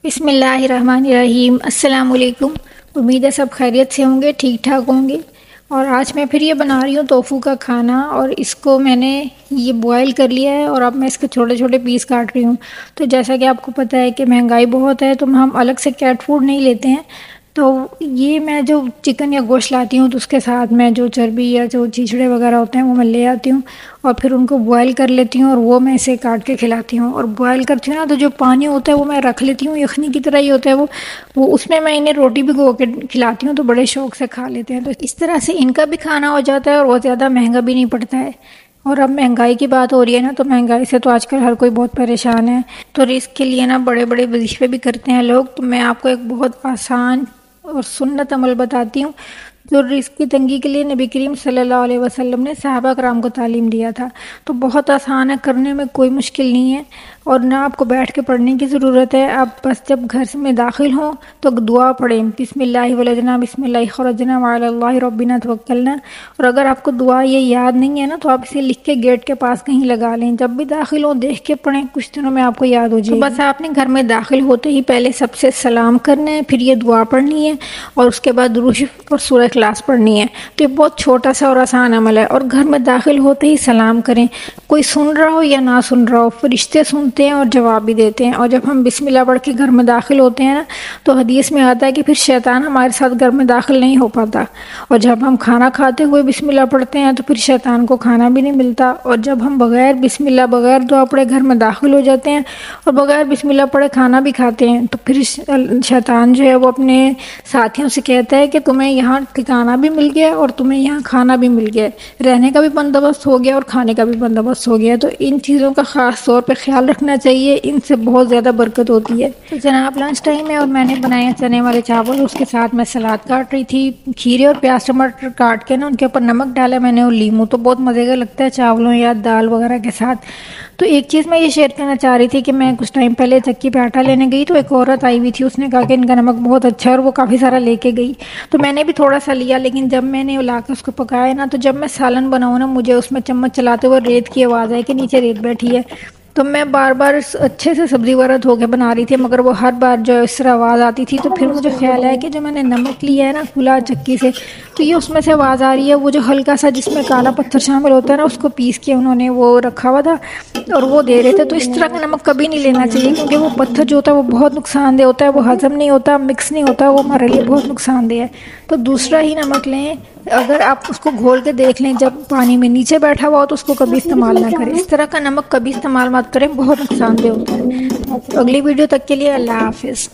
بسم اللہ الرحمن الرحیم۔ السلام علیکم۔ امید ہے سب خیریت سے ہوں گے، ٹھیک ٹھاک ہوں گے۔ اور آج میں پھر یہ بنا رہی ہوں توفو کا کھانا، اور اس کو میں نے یہ بوائل کر لیا ہے اور اب میں اس کے چھوٹے چھوٹے پیس کاٹ رہی ہوں۔ تو جیسا کہ آپ کو پتہ ہے کہ مہنگائی بہت ہے، تو ہم الگ سے کیٹ فوڈ نہیں لیتے ہیں، تو یہ میں جو چکن یا گوشت لاتی ہوں تو اس کے ساتھ میں جو چربی یا جو چیچڑے وغیرہ ہوتے ہیں وہ میں لے آتی ہوں، اور پھر ان کو بوائل کر لیتی ہوں اور وہ میں اسے کاٹ کے کھلاتی ہوں۔ اور بوائل کرتی ہوں نا تو جو پانی ہوتا ہے وہ میں رکھ لیتی ہوں، یخنی کی طرح ہی ہوتا ہے وہ اس میں انہیں روٹی بھگو کے کھلاتی ہوں تو بڑے شوق سے کھا لیتے ہیں۔ تو اس طرح سے ان کا بھی کھانا ہو جاتا ہے اور بہت زیادہ مہنگا بھی نہیں پڑتا ہے۔ اور اب مہنگائی کی بات ہو رہی ہے نا، تو مہنگائی سے تو آج کل ہر کوئی بہت پریشان ہے، تو رزق کے لیے نا بڑے بڑے وظیفے بھی کرتے ہیں لوگ۔ تو میں آپ کو ایک بہت آسان اور سنت عمل بتاتی ہوں جو رزق کی تنگی کے لیے نبی کریم صلی اللہ علیہ وسلم نے صحابہ کرام کو تعلیم دیا تھا۔ تو بہت آسان ہے، کرنے میں کوئی مشکل نہیں ہے، اور نہ آپ کو بیٹھ کے پڑھنے کی ضرورت ہے۔ آپ بس جب گھر میں داخل ہوں تو دعا پڑھیں، بسم اللہ ولجنا بسم اللہ خرجنا وعلی اللہ ربنا توکلنا۔ اور اگر آپ کو دعا یہ یاد نہیں ہے نا تو آپ اسے لکھ کے گیٹ کے پاس کہیں لگا لیں، جب بھی داخل ہوں دیکھ کے پڑھیں، کچھ دنوں میں آپ کو یاد ہو جائے گا۔ بس آپ نے گھر میں داخل ہوتے ہی پہلے سب سے سلام کرنا ہے، پھر یہ دعا پڑھنی ہے، اور اس کے بعد درود شریف اور سورہ اخلاص پڑھنی ہے۔ تو یہ بہت چھوٹا سا اور آسان عمل ہے، اور گھر میں داخل ہوتے ہی سلام کریں، کوئی سن رہا ہو یا نہ سن رہا ہو، فرشتے سنتے ہیں اور جواب بھی دیتے ہیں۔ اور جب ہم بسم اللہ پڑھ کے گھر میں داخل ہوتے ہیں نا تو حدیث میں آتا ہے کہ پھر شیطان ہمارے ساتھ گھر میں داخل نہیں ہو پاتا، اور جب ہم کھانا کھاتے ہوئے بسم اللہ پڑھتے ہیں تو پھر شیطان کو کھانا بھی نہیں ملتا، اور جب ہم بغیر بسم اللہ بغیر دعا پڑھے گھر میں داخل ہو جاتے ہیں اور بغیر بسم اللہ پڑھے کھانا بھی کھاتے ہیں تو پھر شیطان جو ہے وہ اپنے ساتھیوں سے کہتا ہے کہ تمہیں یہاں ٹھکانا بھی مل گیا اور تمہیں یہاں کھانا بھی مل گیا، رہنے کا بھی بندوبست ہو گیا اور کھانے کا بھی بندوبست ہو گیا۔ تو ان چیزوں کا خاص طور پہ خیال رکھنا چاہیے، ان سے بہت زیادہ برکت ہوتی ہے۔ تو جناب لنچ ٹائم ہے اور میں نے بنایا چنے والے چاول، اس کے ساتھ میں سلاد کاٹ رہی تھی، کھیرے اور پیاز ٹماٹر کاٹ کے نا ان کے اوپر نمک ڈالا میں نے اور لیموں، تو بہت مزے کا لگتا ہے چاولوں یا دال وغیرہ کے ساتھ۔ تو ایک چیز میں یہ شیئر کرنا چاہ رہی تھی کہ میں کچھ ٹائم پہلے چکی پہ آٹا لینے گئی تو ایک عورت آئی ہوئی تھی، اس نے کہا کہ ان کا نمک بہت اچھا ہے اور وہ کافی سارا لے کے گئی، تو میں نے بھی تھوڑا سا لیا، لیکن جب میں نے لا کے اس کو پکایا نا تو جب میں سالن بناؤں نا مجھے اس میں چمچ چلاتے ہوئے ریت کی آواز آئی کہ نیچے ریت بیٹھی ہے، تو میں بار بار اچھے سے سبزی وغیرہ دھو کے بنا رہی تھی مگر وہ ہر بار جو اس طرح آواز آتی تھی، تو پھر مجھے خیال آیا کہ جو میں نے نمک لیا ہے نا کھلا چکی سے، تو یہ اس میں سے آواز آ رہی ہے، وہ جو ہلکا سا جس میں کالا پتھر شامل ہوتا ہے نا اس کو پیس کے انہوں نے وہ رکھا ہوا تھا اور وہ دے رہے تھے۔ تو اس طرح کا نمک کبھی نہیں لینا چاہیے، کیونکہ وہ پتھر جو ہوتا ہے وہ بہت نقصان دہ ہوتا ہے، وہ ہضم نہیں ہوتا، مکس نہیں ہوتا، وہ ہمارے لیے بہت نقصان دہ ہے۔ تو دوسرا ہی نمک لیں، اگر آپ اس کو گھول کے دیکھ لیں جب پانی میں نیچے بیٹھا ہوا ہو تو اس کو کبھی استعمال نہ کریں، اس طرح کا نمک کبھی استعمال مت کریں، بہت نقصان دہ ہوتا ہے۔ اگلی ویڈیو تک کے لیے اللہ حافظ۔